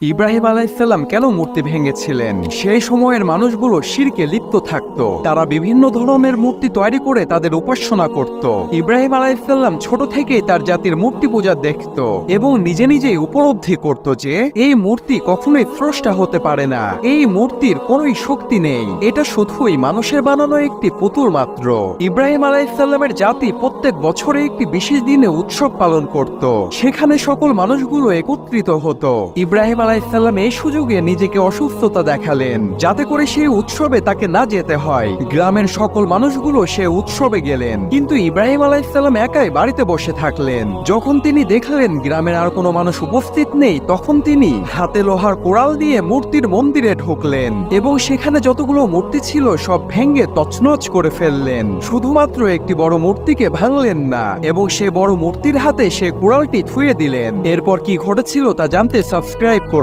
ইব্রাহিম আলাইহিসসালাম কেন মূর্তি ভেঙেছিলেন? সেই সময়ের মানুষগুলো শিরকে লিপ্ত থাকত। তারা বিভিন্ন ধরনের মূর্তি তৈরি করে তাদের উপাসনা করত। ইব্রাহিম আলাইহিসসালাম ছোট থেকেই তার জাতির মূর্তি পূজা দেখত এবং নিজে নিজেই উপলব্ধি করত যে এই মূর্তি কখনোই স্রষ্টা হতে পারে না। এই মূর্তির কোনোই শক্তি নেই, এটা শুধুই মানুষের বানানো একটি পুতুল মাত্র। ইব্রাহিম আলাইহিসসালামের জাতি প্রত্যেক বছরে একটি বিশেষ দিনে উৎসব পালন করত। সেখানে সকল মানুষগুলো একত্রিত হতো। ইব্রাহিম আলাইহিসসালাম এই সুযোগে নিজেকে অসুস্থতা দেখালেন, যাতে করে সেই উৎসবে তাকে না যেতে হয়। গ্রামের সকল মানুষগুলো সে উৎসবে গেলেন, কিন্তু ইব্রাহিম আলাইহিসসালাম একাই বাড়িতে বসে থাকলেন। যখন তিনি দেখলেন গ্রামের আর কোনো মানুষ উপস্থিত নেই, তখন তিনি হাতে লোহার কোড়াল দিয়ে মূর্তির মন্দিরে ঢুকলেন এবং সেখানে যতগুলো মূর্তি ছিল সব ভেঙে তছনছ করে ফেললেন। শুধুমাত্র একটি বড় মূর্তিকে ভাঙলেন না এবং সে বড় মূর্তির হাতে সে কোড়ালটি থুয়ে দিলেন। এরপর কি ঘটেছিল তা জানতে সাবস্ক্রাইব করুন।